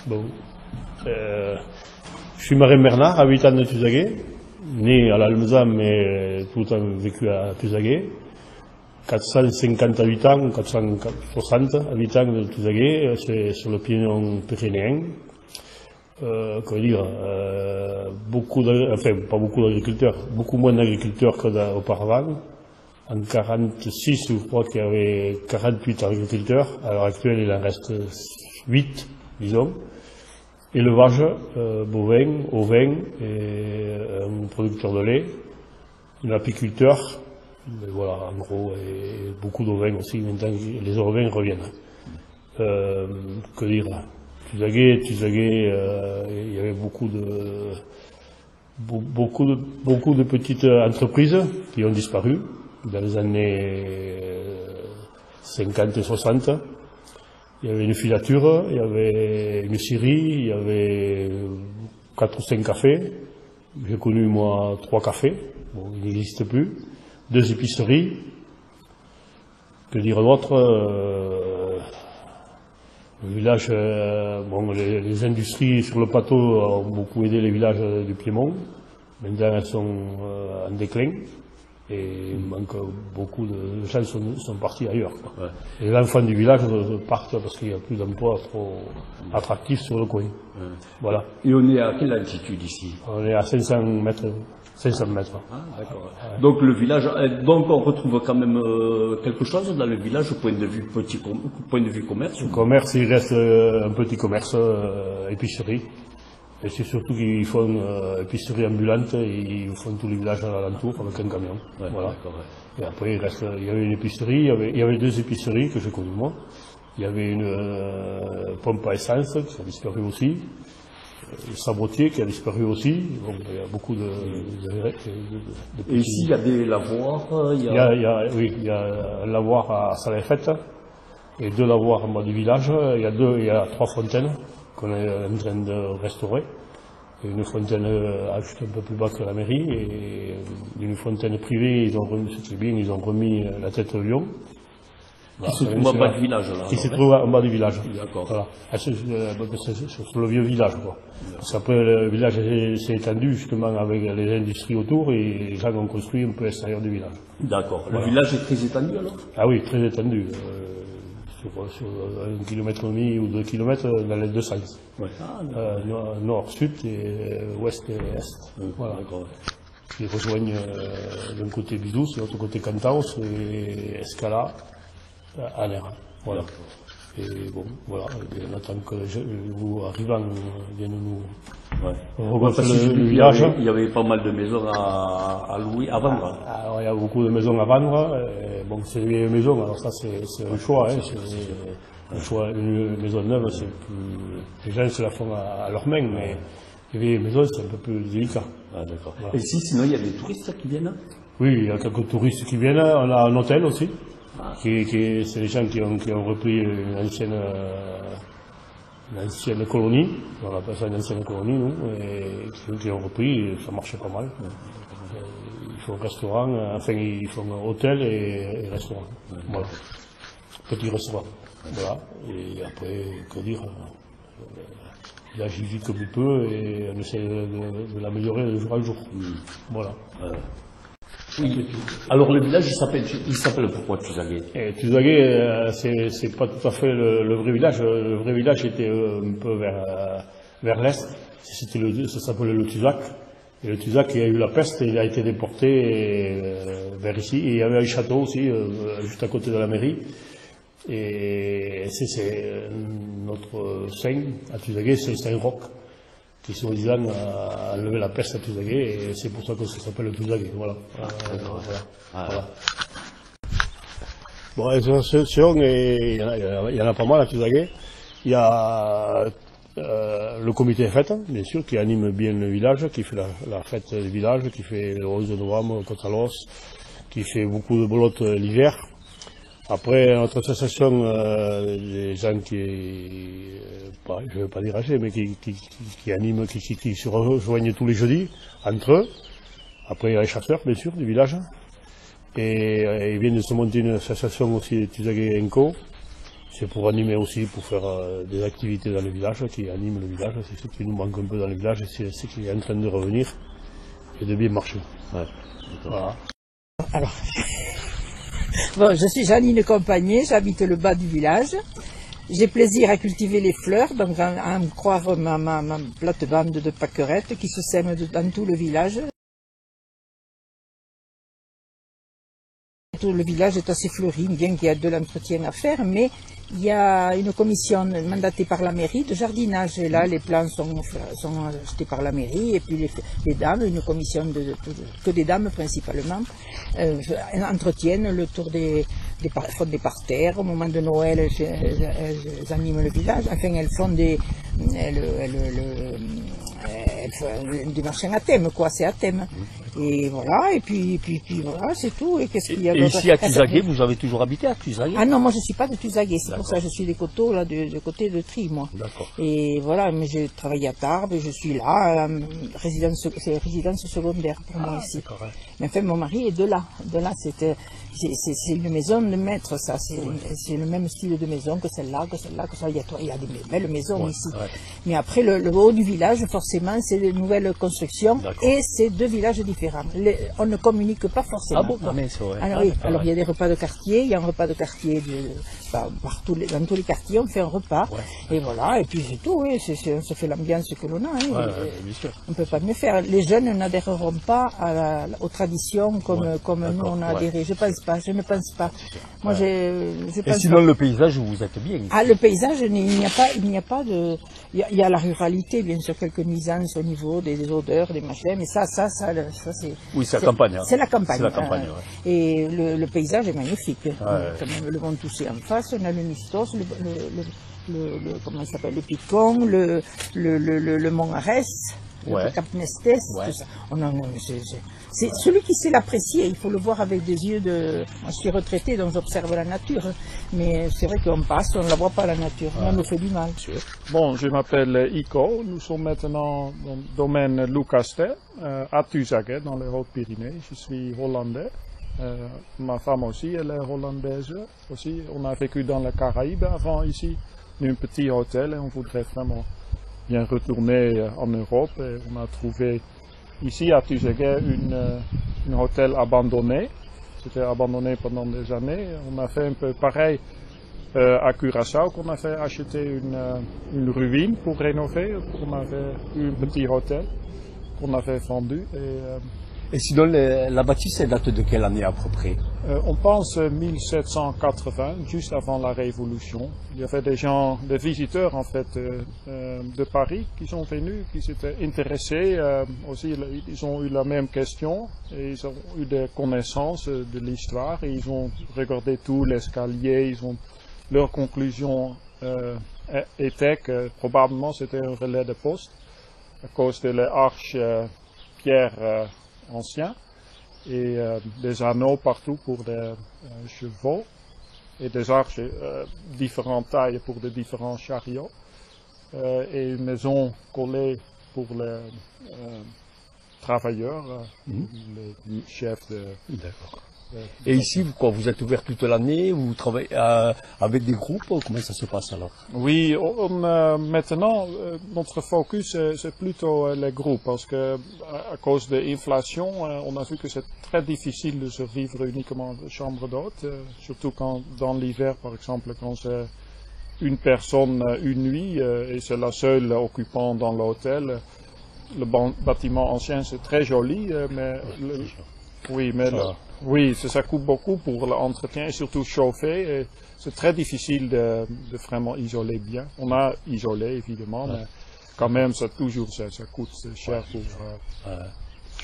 Bon. Je suis Marin Bernard, habitant de Tuzaguet, né à l'Almezan mais tout le temps vécu à Tuzaguet. 450 habitants, 460 habitants de Tuzaguet, c'est sur le Piémont pyrénéen. Comment dire, pas beaucoup d'agriculteurs, beaucoup moins d'agriculteurs qu'auparavant. En 46, je crois qu'il y avait 48 agriculteurs. À l'heure actuelle, il en reste 8, disons. Élevage, bovin, ovin, et un producteur de lait, un apiculteur, mais voilà, en gros, et beaucoup d'ovins aussi. Maintenant, les ovins reviennent. Que dire? Tuzaguet, il y avait beaucoup de petites entreprises qui ont disparu dans les années 50 et 60. Il y avait une filature, il y avait une scierie, il y avait 4 ou 5 cafés. J'ai connu, moi, 3 cafés. Bon, ils n'existent plus. 2 épiceries. Que dire d'autre? Le village, bon, les industries sur le plateau ont beaucoup aidé les villages du Piémont. Maintenant, elles sont en déclin. Et il manque beaucoup de gens sont partis ailleurs. Quoi. Ouais. Et les enfants du village partent parce qu'il n'y a plus d'emplois trop attractifs sur le coin. Ouais. Voilà. Et on est à quelle altitude ici? On est à 500 mètres. 500 mètres. Ah, d'accord. Ouais. Donc le village, donc on retrouve quand même quelque chose dans le village au point de vue point de vue commerce. Le commerce, il reste un petit commerce, épicerie. Et c'est surtout qu'ils font épicerie ambulante et ils font tous les villages à l'alentour avec un camion. Ouais, voilà. Et après, il y avait une épicerie, il y avait 2 épiceries que j'ai connues moi. Il y avait une pompe à essence qui a disparu aussi. Le sabotier qui a disparu aussi. Bon, il y a beaucoup de et ici, il y a des lavoirs. Oui, il y a un lavoir à Salé-Fête et 2 lavoirs en bas du village. Il y a 3 fontaines qu'on est en train de restaurer. Une fontaine juste un peu plus bas que la mairie et une fontaine privée, ils ont remis la tête de lion. Qui se trouve en bas du village, là. Qui se trouve en bas du village. D'accord. Voilà. C'est sur le vieux village, quoi. Parce qu'après, le village s'est étendu, justement, avec les industries autour, et les gens ont construit un peu l'extérieur du village. D'accord. Voilà. Le village est très étendu, alors? Ah oui, très étendu. Sur 1,5 km ou 2 km dans les 2 sens. Ouais. Nord, sud, et ouest et est. Voilà. Qui rejoignent d'un côté Bidous, de l'autre côté Cantaos et Escala. À l'air. Voilà. Et bon, voilà, on attend que vous arrivant viennent nous regonfler le village. Il y avait pas mal de maisons à louer, à vendre. Alors, il y a beaucoup de maisons à vendre. Bon, c'est les maisons, alors ça c'est un choix. Hein, un choix, une maison neuve, les gens se la font à leurs mains, mais les maisons c'est un peu plus délicat. Ah, d'accord. Voilà. Et si, sinon il y a des touristes qui viennent? Oui, il y a quelques touristes qui viennent. On a un hôtel aussi. C'est les gens qui ont repris une ancienne colonie, on appelle ça une ancienne colonie, nous, et qui ont repris, ça marchait pas mal. Ils font restaurant, enfin ils font hôtel et restaurant. Voilà. Petit restaurant. Voilà. Et après, que dire, là j'y vis comme il peut et on essaie de l'améliorer de jour en jour. Voilà. Oui. Alors le village, il s'appelle pourquoi Tuzaguet? Tuzaguet, c'est pas tout à fait le vrai village. Le vrai village était un peu vers l'est. Ça s'appelait le Tuzac. Et le Tuzac, il a eu la peste et il a été déporté vers ici. Et il y avait un château aussi, juste à côté de la mairie. Et c'est notre saint à Tuzaguet, c'est Saint-Roch, qui soi-disant a enlevé la peste à Tuzaguet, et c'est pour ça que ça s'appelle le Tuzaguet. Voilà. Voilà. Bon, les associations, il y en a pas mal à Tuzaguet. Il y a le comité de fête, bien sûr, qui anime bien le village, qui fait la fête du village, qui fait le 11 novembre, Contralos, qui fait beaucoup de bolotes l'hiver. Après, notre association, des gens je ne veux pas dire âgés, mais qui animent, qui se rejoignent tous les jeudis, entre eux. Après, il y a les chasseurs, bien sûr, du village. Et ils viennent de se monter une association aussi, Tuzaguet & Co, C'est pour animer aussi, pour faire des activités dans le village, qui animent le village. C'est ce qui nous manque un peu dans le village, c'est ce qui est en train de revenir et de bien marcher. Ouais. Voilà. Alors, bon, je suis Janine Compagné, j'habite le bas du village. J'ai plaisir à cultiver les fleurs, donc à me croire ma plate-bande de pâquerettes qui se sèment dans tout le village. Tout le village est assez fleuri, bien qu'il y ait de l'entretien à faire, mais il y a une commission mandatée par la mairie de jardinage. Et là, les plants sont achetés par la mairie, et puis les dames, une commission que des dames principalement, entretiennent le tour font des parterres. Au moment de Noël, elles animent le village. Enfin, elles font des machins à thème, quoi, c'est à thème. Et voilà, et puis voilà, c'est tout. Et qu'est-ce qu'il y a Et ici à Tuzaguet, vous avez toujours habité à Tuzaguet? Ah non, moi je suis pas de Tuzaguet, c'est pour ça que je suis des coteaux, là, de côté de Tri, moi. D'accord. Et voilà, mais j'ai travaillé à Tarbes, et je suis là, c'est résidence secondaire pour moi ici. Ouais. Mais enfin, mon mari est de là. C'est une maison de maître, ça. C'est le même style de maison que celle-là, que celle-là, que ça. Il y a des belles maisons ici. Ouais. Mais après, le haut du village, forcément, c'est des nouvelles constructions et c'est deux villages différents. On ne communique pas forcément. Ah bon, mais c'est vrai. Alors, oui, alors il y a des repas de quartier, il y a un repas de quartier dans tous les quartiers, on fait un repas. Ouais. Et voilà, et puis c'est tout, oui, on se fait l'ambiance que l'on a. Hein, bien sûr. On ne peut pas mieux faire. Les jeunes n'adhéreront pas aux traditions comme nous on a adhéré. Je ne pense pas. Moi, je pense et sinon, le paysage, vous êtes bien ici. Ah, le paysage, il n'y a pas de... Il y a la ruralité, bien sûr, quelques nuisances au niveau des odeurs, des machins, mais ça c'est... Oui, c'est la campagne. Hein. C'est la campagne. C'est la campagne, ouais. Et le paysage est magnifique. Ouais. Quand même, le Mont Toussé en face, on a le Nistos, comment il s'appelle, le Picon, le Mont Arès, le Cap Nestes, tout ça. C'est celui qui sait l'apprécier, il faut le voir avec des yeux de... Moi, je suis retraité, donc j'observe la nature, mais c'est vrai qu'on passe, on ne la voit pas la nature, on nous fait du mal. Bon, je m'appelle Ico, nous sommes maintenant dans le domaine Loucaster, à Tuzaguet, dans les Hautes-Pyrénées. Je suis hollandais, ma femme aussi, elle est hollandaise aussi. On a vécu dans les Caraïbes avant ici, un petit hôtel, et on voudrait vraiment bien retourner en Europe, et on a trouvé ici à Tuzaguet un hôtel abandonné. C'était abandonné pendant des années. On a fait un peu pareil à Curaçao, qu'on a fait acheter une ruine pour rénover. On avait eu un petit hôtel qu'on avait vendu. Et sinon, la bâtisse, elle date de quelle année à peu près? On pense 1780, juste avant la Révolution. Il y avait des visiteurs en fait de Paris qui sont venus, qui s'étaient intéressés aussi. Ils ont eu la même question et ils ont eu des connaissances de l'histoire. Et ils ont regardé tout l'escalier. Leur conclusion était que probablement c'était un relais de poste à cause de les arches pierre anciens et des anneaux partout pour des chevaux et des arches différentes tailles pour de différents chariots et une maison collée pour les travailleurs, les chefs de... D'accord. Et ici, vous êtes ouvert toute l'année, vous travaillez avec des groupes, comment ça se passe alors? Oui, maintenant, notre focus, c'est plutôt les groupes, parce que à cause de l'inflation, on a vu que c'est très difficile de survivre uniquement de chambre d'hôte, surtout quand, dans l'hiver, par exemple, quand c'est une personne une nuit, et c'est la seule occupant dans l'hôtel. Le bâtiment ancien, c'est très joli, mais... Oui, ça coûte beaucoup pour l'entretien et surtout chauffer. C'est très difficile de vraiment isoler bien. On a isolé évidemment, mais quand même ça coûte cher pour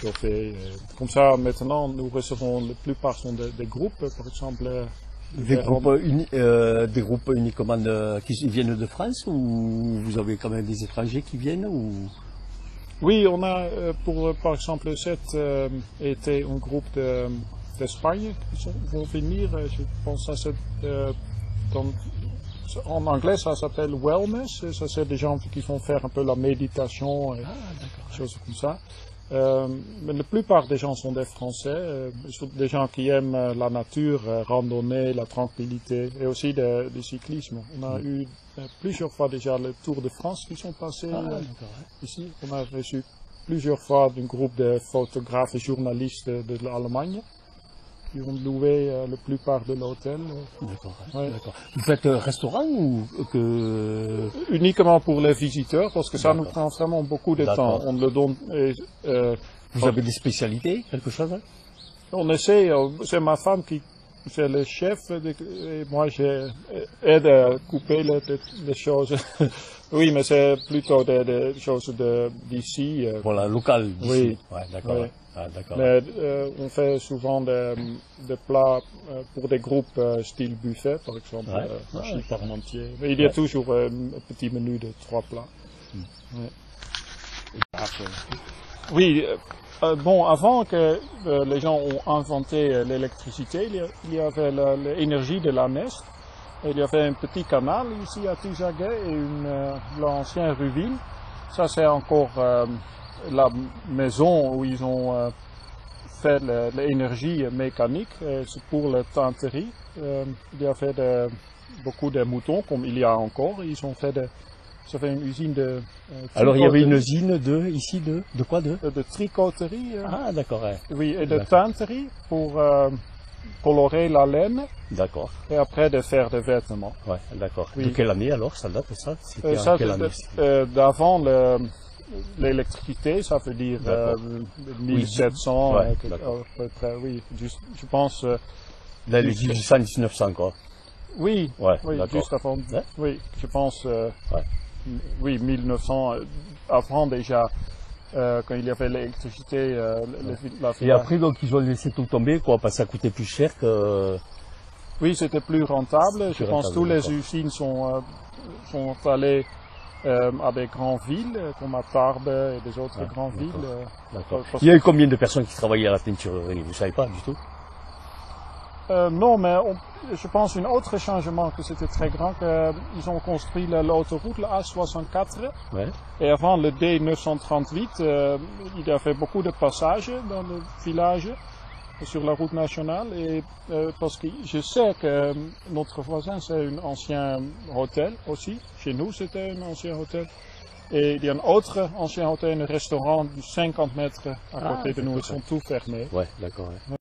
chauffer. Comme ça, maintenant, nous recevons, la plupart sont des groupes, par exemple. Des groupes uniquement qui viennent de France, ou vous avez quand même des étrangers qui viennent ou... Oui, on a par exemple cet été un groupe d'Espagne qui vont venir. Je pense que en anglais ça s'appelle wellness. Ça c'est des gens qui vont faire un peu la méditation et choses comme ça. Mais la plupart des gens sont des Français, des gens qui aiment la nature, randonnée, la tranquillité et aussi du cyclisme. On a eu plusieurs fois déjà le Tour de France qui sont passés ici. On a reçu plusieurs fois un groupe de photographes et journalistes de l'Allemagne qui ont loué la plupart de l'hôtel. D'accord. Ouais. D'accord. Vous faites restaurant ou que... Uniquement pour les visiteurs, parce que ça nous prend vraiment beaucoup de temps. On le donne. Vous avez des spécialités, quelque chose? On essaie, c'est ma femme qui fait le chef, et moi j'aide à couper les choses. Oui, mais c'est plutôt des choses d'ici. Voilà, local d'ici. Oui. Ouais, d'accord. Oui. Ah, d'accord. Mais on fait souvent des plats pour des groupes style buffet, par exemple, hachis parmentier. Mais il y a toujours un petit menu de 3 plats. Oui, bon, avant que les gens ont inventé l'électricité, il y avait l'énergie de la Nest. Il y avait un petit canal ici à Tuzaguet et l'ancienne ruine. Ça, c'est encore la maison où ils ont fait l'énergie mécanique. C'est pour la tannerie. Il y avait beaucoup de moutons, comme il y a encore. Ils ont fait ça fait une usine de alors, il y avait une usine ici de quoi de tricoterie. Ah, d'accord. Ouais. Oui, et de tannerie pour colorer la laine. D'accord. Et après de faire des vêtements. Ouais, d'accord. Oui. De quelle année alors ça date ça? C'était Ça, quelle année? D'avant l'électricité, ça veut dire 1700 ouais, à peu près. Oui, je pense. Dans les 1800-1900 quoi. Oui, ouais, oui, juste avant. Ouais. Oui, je pense. Ouais. Oui, 1900. Avant déjà. Quand il y avait l'électricité, et après, donc, ils ont laissé tout tomber, quoi, parce que ça coûtait plus cher que... Oui, c'était plus rentable. Je pense que toutes les usines sont allées à des grandes villes, comme à Tarbes et des autres grandes villes. D'accord. Il y a eu combien de personnes qui travaillaient à la teinturerie? Vous ne savez pas du tout? Non, mais je pense un autre changement que c'était très grand, qu'ils ont construit l'autoroute, la A64, et avant le D938, il y avait beaucoup de passages dans le village, sur la route nationale, et parce que je sais que notre voisin c'est un ancien hôtel aussi, chez nous c'était un ancien hôtel, et il y a un autre ancien hôtel, un restaurant de 50 mètres à côté de nous, ils sont tous fermés. Ouais, d'accord. Ouais.